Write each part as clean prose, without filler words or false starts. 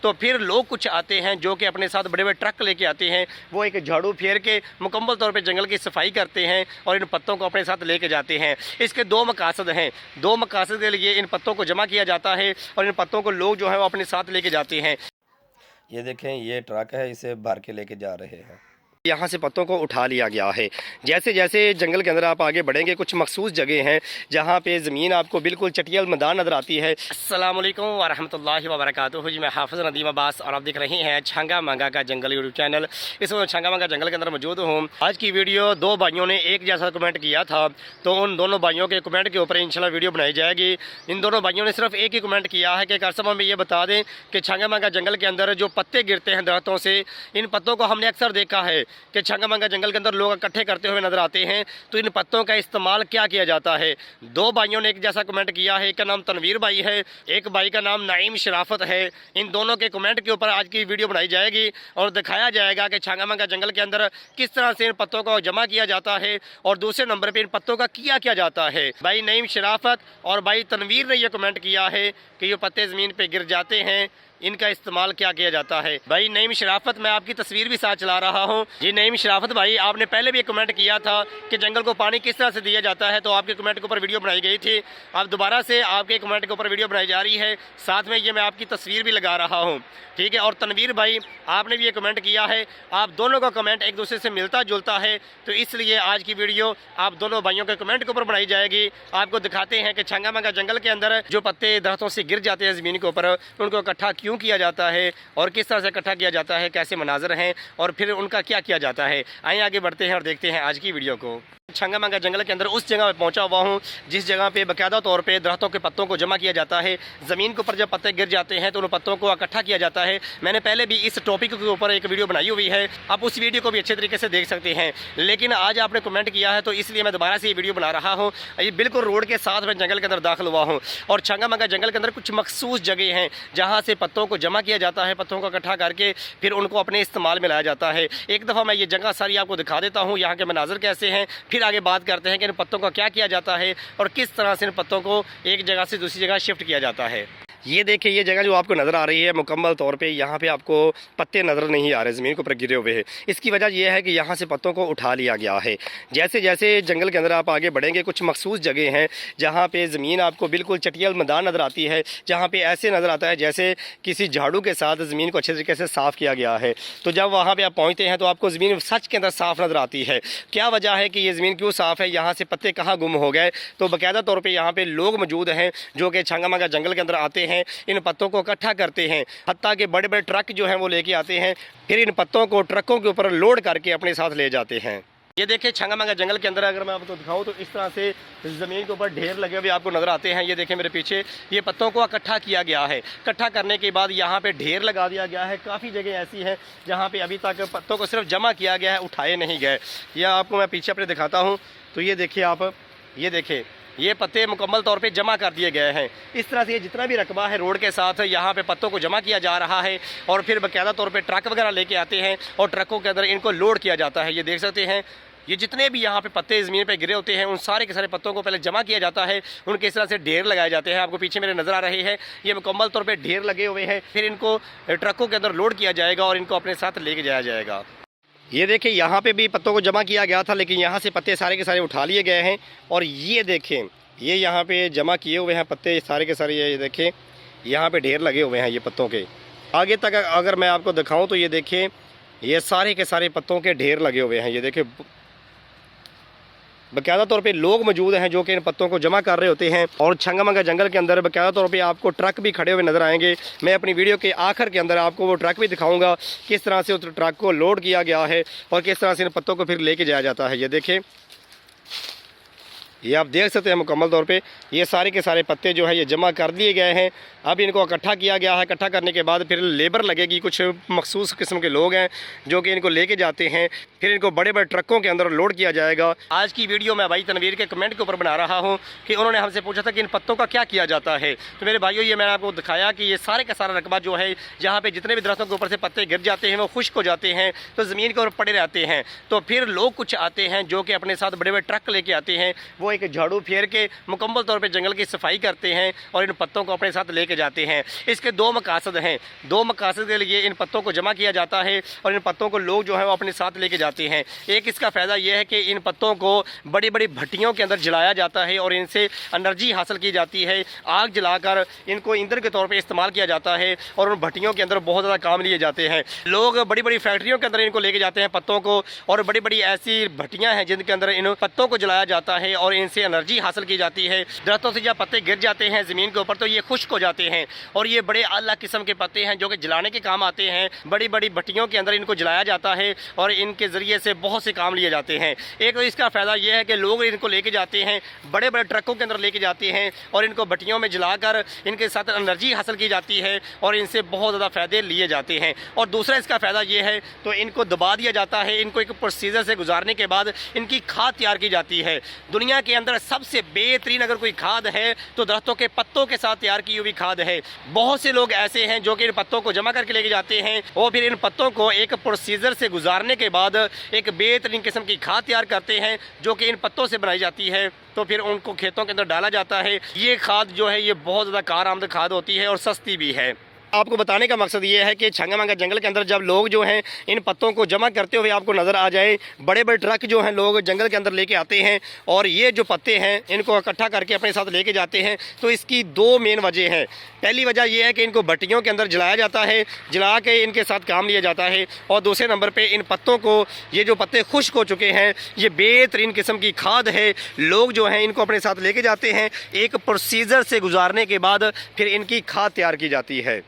तो फिर लोग कुछ आते हैं जो कि अपने साथ बड़े बड़े ट्रक लेके आते हैं, वो एक झाड़ू फेर के मुकम्मल तौर पे जंगल की सफाई करते हैं और इन पत्तों को अपने साथ लेके जाते हैं। इसके दो मकासद हैं। दो मकासद के लिए इन पत्तों को जमा किया जाता है और इन पत्तों को लोग जो है वो अपने साथ लेके जाते हैं। ये देखें, ये ट्रक है, इसे भर के लेके जा रहे हैं। यहाँ से पत्तों को उठा लिया गया है। जैसे जैसे जंगल के अंदर आप आगे बढ़ेंगे कुछ मखसूस जगह हैं जहाँ पे ज़मीन आपको बिल्कुल चटियल मैदान नज़र आती है। अस्सलाम वालेकुम व रहमतुल्लाहि व बरकातुहू। जी मैं हाफ़िज़ नदीम अब्बास और आप देख रहे हैं छंगा मंगा का जंगल यूट्यूब चैनल। इस वक्त छंगा मंगा जंगल के अंदर मौजूद हूँ। आज की वीडियो दो भाइयों ने एक जैसा कमेंट किया था, तो उन दोनों भाइयों के कमेंट के ऊपर इंशाल्लाह वीडियो बनाई जाएगी। इन दोनों भाइयों ने सिर्फ एक ही कमेंट किया है कि कारसम हमें ये बता दें कि छंगा मंगा जंगल के अंदर जो पत्ते गिरते हैं दरख्तों से, इन पत्तों को हमने अक्सर देखा है कि छंगा मंगा जंगल के अंदर लोग इकट्ठे करते हुए नजर आते हैं, तो इन पत्तों का इस्तेमाल क्या किया जाता है। दो भाइयों ने एक जैसा कमेंट किया है, एक का नाम तनवीर भाई है, एक भाई का नाम नाइम शराफत है। इन दोनों के कमेंट के ऊपर आज की वीडियो बनाई जाएगी और दिखाया जाएगा कि छंगा मंगा जंगल के अंदर किस तरह से इन पत्तों को जमा किया जाता है और दूसरे नंबर पर इन पत्तों का किया जाता है। भाई नाइम शराफत और भाई तनवीर ने यह कमेंट किया है कि ये पत्ते ज़मीन पर गिर जाते हैं, इनका इस्तेमाल क्या किया जाता है। भाई नईम शराफत, मैं आपकी तस्वीर भी साथ चला रहा हूँ। जी नईम शराफत भाई, आपने पहले भी कमेंट किया था कि जंगल को पानी किस तरह से दिया जाता है, तो आपके कमेंट के ऊपर वीडियो बनाई गई थी। अब दोबारा से आपके कमेंट के ऊपर वीडियो बनाई जा रही है, साथ में ये मैं आपकी तस्वीर भी लगा रहा हूँ, ठीक है। और तनवीर भाई, आपने भी ये कमेंट किया है। आप दोनों का कमेंट एक दूसरे से मिलता जुलता है, तो इसलिए आज की वीडियो आप दोनों भाइयों के कमेंट के ऊपर बनाई जाएगी। आपको दिखाते हैं कि छंगा मंगा जंगल के अंदर जो पत्ते दरख्तों से गिर जाते हैं ज़मीन के ऊपर, उनको इकट्ठा क्यों किया जाता है और किस तरह से इकट्ठा किया जाता है, कैसे मनाजर हैं और फिर उनका क्या किया जाता है। आइए आगे बढ़ते हैं और देखते हैं आज की वीडियो को। छंगा मंगा जंगल के अंदर उस जगह पे पहुंचा हुआ हूं जिस जगह पे बाकायदा तौर पे दरख्तों के पत्तों को जमा किया जाता है। ज़मीन के ऊपर जब पत्ते गिर जाते हैं तो उन पत्तों को इकट्ठा किया जाता है। मैंने पहले भी इस टॉपिक के ऊपर एक वीडियो बनाई हुई है, आप उस वीडियो को भी अच्छे तरीके से देख सकते हैं, लेकिन आज आपने कमेंट किया है तो इसलिए मैं दोबारा से ये वीडियो बना रहा हूँ। ये बिल्कुल रोड के साथ मैं जंगल के अंदर दाखिल हुआ हूँ और छंगा मंगा जंगल के अंदर कुछ मखसूस जगह हैं जहाँ से पत्तों को जमा किया जाता है, पत्तों को इकट्ठा करके फिर उनको अपने इस्तेमाल में लाया जाता है। एक दफ़ा मैं ये जगह सारी आपको दिखा देता हूँ, यहाँ के मनाजर कैसे हैं, फिर आगे बात करते हैं कि इन पत्तों का क्या किया जाता है और किस तरह से इन पत्तों को एक जगह से दूसरी जगह शिफ्ट किया जाता है। ये देखिए, ये जगह जो आपको नज़र आ रही है मुकम्मल तौर पे यहाँ पे आपको पत्ते नज़र नहीं आ रहे, ज़मीन के ऊपर गिरे हुए हैं। इसकी वजह यह है कि यहाँ से पत्तों को उठा लिया गया है। जैसे जैसे जंगल के अंदर आप आगे बढ़ेंगे कुछ मखसूस जगह हैं जहाँ पे ज़मीन आपको बिल्कुल चटियल मैदान नज़र आती है, जहाँ पे ऐसे नज़र आता है जैसे किसी झाड़ू के साथ ज़मीन को अच्छे तरीके से साफ़ किया गया है। तो जब वहाँ पर आप पहुँचते हैं तो आपको ज़मीन सच के अंदर साफ़ नज़र आती है। क्या वजह है कि ये ज़मीन क्यों साफ़ है, यहाँ से पत्ते कहाँ गुम हो गए, तो बाकायदा तौर पर यहाँ पर लोग मौजूद हैं जो कि छंगा मंगा जंगल के अंदर आते हैं, इन पत्तों को इकट्ठा करते हैं, हत्ता के बड़े बड़े ट्रक जो हैं वो लेके आते हैं, फिर इन पत्तों को ट्रकों के ऊपर लोड करके अपने साथ ले जाते हैं। ये देखिए छंगा मंगा जंगल के अंदर अगर मैं आपको दिखाऊं तो इस तरह से ज़मीन के ऊपर ढेर लगे हुए आपको नज़र आते हैं। ये देखें मेरे पीछे, ये पत्तों को इकट्ठा किया गया है। इकट्ठा करने के बाद यहाँ पे ढेर लगा दिया गया है। काफ़ी जगह ऐसी है जहाँ पे अभी तक पत्तों को सिर्फ जमा किया गया है, उठाए नहीं गए। यह आपको मैं पीछे अपने दिखाता हूँ, तो ये देखिए आप, ये देखें ये पत्ते मुकम्मल तौर पे जमा कर दिए गए हैं। इस तरह से ये जितना भी रकबा है रोड के साथ यहाँ पे पत्तों को जमा किया जा रहा है और फिर बाकायदा तौर पे ट्रक वगैरह लेके आते हैं और ट्रकों के अंदर इनको लोड किया जाता है। ये देख सकते हैं, ये जितने भी यहाँ पे पत्ते ज़मीन पे गिरे होते हैं उन सारे के सारे पत्तों को पहले जमा किया जाता है, उनके इस तरह से ढेर लगाए जाते हैं। आपको पीछे मेरे नज़र आ रहे हैं, ये मुकम्मल तौर पे ढेर लगे हुए हैं, फिर इनको ट्रकों के अंदर लोड किया जाएगा और इनको अपने साथ लेके जाया जाएगा। ये देखिए, यहाँ पे भी पत्तों को जमा किया गया था लेकिन यहाँ से पत्ते सारे के सारे उठा लिए गए हैं और ये देखें, ये यहाँ पे जमा किए हुए हैं पत्ते सारे के सारे। ये देखें यहाँ पे ढेर लगे हुए हैं ये पत्तों के। आगे तक अगर मैं आपको दिखाऊं तो ये देखें, ये सारे के सारे पत्तों के ढेर लगे हुए हैं। ये देखें बाकायदा तौर पे लोग मौजूद हैं जो कि इन पत्तों को जमा कर रहे होते हैं और छंगा मंगा जंगल के अंदर बाकायदा तौर पे आपको ट्रक भी खड़े हुए नज़र आएंगे। मैं अपनी वीडियो के आखिर के अंदर आपको वो ट्रक भी दिखाऊंगा किस तरह से उस ट्रक को लोड किया गया है और किस तरह से इन पत्तों को फिर लेके जाया जाता है। ये देखें, ये आप देख सकते हैं मुकम्मल तौर पे ये सारे के सारे पत्ते जो है ये जमा कर दिए गए हैं। अब इनको इकट्ठा किया गया है। इकट्ठा करने के बाद फिर लेबर लगेगी, कुछ मखसूस किस्म के लोग हैं जो कि इनको लेके जाते हैं, फिर इनको बड़े बड़े ट्रकों के अंदर लोड किया जाएगा। आज की वीडियो मैं भाई तनवीर के कमेंट के ऊपर बना रहा हूँ कि उन्होंने हमसे पूछा था कि इन पत्तों का क्या किया जाता है। तो मेरे भाइयों, ये मैंने आपको दिखाया कि ये सारे का सारा रकबा जो है जहाँ पे जितने भी दरख्तों के ऊपर से पत्ते गिर जाते हैं वो खुश्क हो जाते हैं, तो ज़मीन के ऊपर पड़े रहते हैं। तो फिर लोग कुछ आते हैं जो कि अपने साथ बड़े बड़े ट्रक लेके आते हैं, वो वो एक झाड़ू फेर के मुकम्मल तौर पे जंगल की सफाई करते हैं और इन पत्तों को अपने साथ लेके जाते हैं। इसके दो मकासद हैं। दो मकासद के लिए इन पत्तों को जमा किया जाता है और इन पत्तों को लोग जो है वो अपने साथ लेके जाते हैं। एक इसका फ़ायदा ये है कि इन पत्तों को बड़ी बड़ी भट्टियों के अंदर जलाया जाता है और इनसे एनर्जी हासिल की जाती है। आग जलाकर इनको ईंधन के तौर पर इस्तेमाल किया जाता है और उन भट्टियों के अंदर बहुत ज़्यादा काम लिए जाते हैं। लोग बड़ी बड़ी फैक्ट्रियों के अंदर इनको लेके जाते हैं पत्तों को, और बड़ी बड़ी ऐसी भट्टियां हैं जिनके अंदर इन पत्तों को जलाया जाता है और इनसे एनर्जी हासिल की जाती है। दरख्तों से जब पत्ते गिर जाते हैं ज़मीन के ऊपर तो ये खुश्क हो जाते हैं और ये बड़े आला किस्म के पत्ते हैं जो कि जलाने के काम आते हैं। बड़ी बड़ी भट्टियों के अंदर इनको जलाया जाता है और इनके ज़रिए से बहुत से काम लिए जाते हैं। एक तो इसका फ़ायदा ये है कि लोग इनको लेके जाते हैं, बड़े बड़े ट्रकों के अंदर लेके जाते हैं और इनको भट्टियों में जलाकर इनके साथ एनर्जी हासिल की जाती है और इनसे बहुत ज़्यादा फ़ायदे लिए जाते हैं। और दूसरा इसका फ़ायदा ये है तो इनको दबा दिया जाता है। इनको एक प्रोसीजर से गुजारने के बाद इनकी खाद तैयार की जाती है। दुनिया के अंदर सबसे बेहतरीन अगर कोई खाद है तो दरख्तों के पत्तों के साथ तैयार की हुई खाद है। बहुत से लोग ऐसे हैं जो कि इन पत्तों को जमा करके लेके जाते हैं और फिर इन पत्तों को एक प्रोसीजर से गुजारने के बाद एक बेहतरीन किस्म की खाद तैयार करते हैं जो कि इन पत्तों से बनाई जाती है। तो फिर उनको खेतों के अंदर डाला जाता है। ये खाद जो है ये बहुत ज़्यादा कारआमद खाद होती है और सस्ती भी है। आपको बताने का मकसद ये है कि छंगामांगा जंगल के अंदर जब लोग जो हैं इन पत्तों को जमा करते हुए आपको नज़र आ जाए, बड़े बड़े ट्रक जो हैं लोग जंगल के अंदर लेके आते हैं और ये जो पत्ते हैं इनको इकट्ठा करके अपने साथ लेके जाते हैं। तो इसकी दो मेन वजह हैं। पहली वजह यह है कि इनको भट्टियों के अंदर जलाया जाता है, जला के इनके साथ काम लिया जाता है, और दूसरे नंबर पर इन पत्तों को, ये जो पत्ते खुश्क हो चुके हैं, ये बेहतरीन किस्म की खाद है। लोग जो हैं इनको अपने साथ लेके जाते हैं, एक प्रोसीजर से गुजारने के बाद फिर इनकी खाद तैयार की जाती है।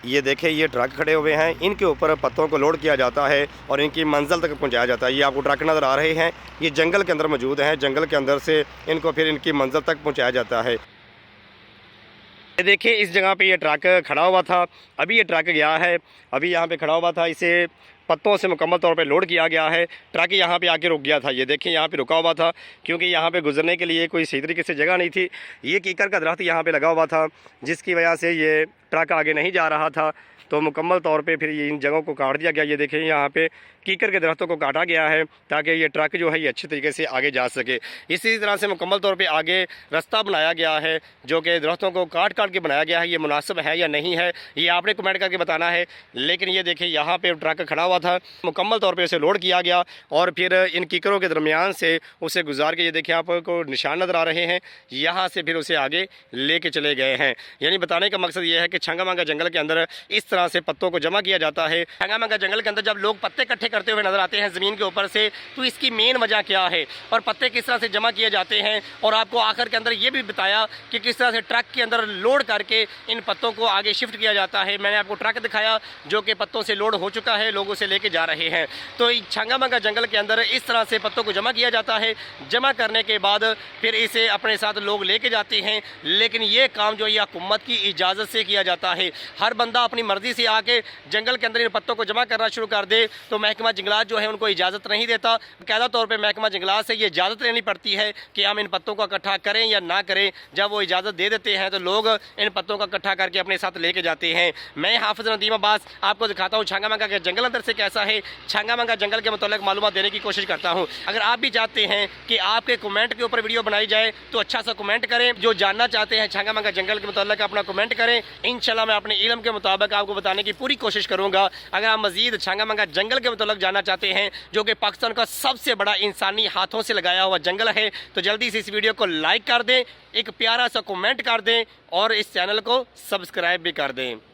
ये देखें, ये ट्रक खड़े हुए हैं, इनके ऊपर पत्तों को लोड किया जाता है और इनकी मंजिल तक पहुंचाया जाता है। ये आपको ट्रक नज़र आ रहे हैं, ये जंगल के अंदर मौजूद हैं। जंगल के अंदर से इनको फिर इनकी मंजिल तक पहुंचाया जाता है। ये देखिए, इस जगह पे ये ट्रक खड़ा हुआ था, अभी ये ट्रक गया है, अभी यहाँ पे खड़ा हुआ था, इसे पत्तों से मुकम्मल तौर पे लोड किया गया है। ट्रक यहाँ पे आके रुक गया था। ये देखिए, यहाँ पे रुका हुआ था क्योंकि यहाँ पे गुजरने के लिए कोई सही तरीके से जगह नहीं थी। ये कीकर का दरख्त यहाँ पे लगा हुआ था जिसकी वजह से ये ट्रक आगे नहीं जा रहा था। तो मुकम्मल तौर पे फिर ये इन जगहों को काट दिया गया। ये देखें, यहाँ पे कीकर के दरख्तों को काटा गया है ताकि ये ट्रक जो है ये अच्छे तरीके से आगे जा सके। इसी तरह से मुकम्मल तौर पे आगे रास्ता बनाया गया है जो कि दरख्तों को काट काट के बनाया गया है। ये मुनासिब है या नहीं है ये आपने कमेंट करके बताना है। लेकिन ये देखिए, यहाँ पे ट्रक खड़ा हुआ था, मुकम्मल तौर पर उसे लोड किया गया और फिर इन कीकरों के दरमियान से उसे गुजार के, ये देखिए आपको निशान नज़र आ रहे हैं, यहाँ से फिर उसे आगे लेके चले गए हैं। यानी बताने का मकसद ये है कि छंगामांगा जंगल के अंदर इस तरह से पत्तों को जमा किया जाता है। छंगामांगा जंगल के अंदर जब लोग पत्ते इकट्ठे करते हुए नजर आते हैं ज़मीन के ऊपर से, तो इसकी मेन वजह क्या है और पत्ते किस तरह से जमा किए जाते हैं, और आपको आखिर के अंदर ये भी बताया कि किस तरह से ट्रक के अंदर लोड करके इन पत्तों को आगे शिफ्ट किया जाता है। मैंने आपको ट्रक दिखाया जो कि पत्तों से लोड हो चुका है, लोग उसे लेके जा रहे हैं। तो छंगामांगा जंगल के अंदर इस तरह से पत्तों को जमा किया जाता है। जमा करने के बाद फिर इसे अपने साथ लोग लेके जाते हैं। लेकिन ये काम जो है हुकूमत की इजाज़त से किया जाता है। हर बंदा अपनी मर्ज़ी से आके जंगल के अंदर इन पत्तों को जमा करना शुरू कर दे तो महकमा जंगलात जो है उनको इजाज़त नहीं देता। बाकायदा तौर पे महकमा जंगलात से ये इजाज़त लेनी पड़ती है कि हम इन पत्तों को इकट्ठा करें या ना करें। जब वो इजाज़त दे देते हैं तो लोग इन पत्तों को इकट्ठा करके अपने साथ लेके जाते हैं। मैं हाफिज़ नदीम अब्बास आपको दिखाता हूँ छंगामांगा के जंगल अंदर से कैसा है। छंगामांगा जंगल के मुताल्लिक़ मालूमात देने की कोशिश करता हूँ। अगर आप भी चाहते हैं कि आपके कमेंट के ऊपर वीडियो बनाई जाए तो अच्छा सा कमेंट करें। जो जानना चाहते हैं छंगामांगा जंगल के मुताल्लिक़ अपना कमेंट करें। इंशाल्लाह मैं अपने इल्म के मुताबिक आपको बताने की पूरी कोशिश करूँगा। अगर आप मज़ीद छंगामांगा जंगल के मुताल्लिक़ जानना चाहते हैं जो कि पाकिस्तान का सबसे बड़ा इंसानी हाथों से लगाया हुआ जंगल है, तो जल्दी से इस वीडियो को लाइक कर दें, एक प्यारा सा कमेंट कर दें और इस चैनल को सब्सक्राइब भी कर दें।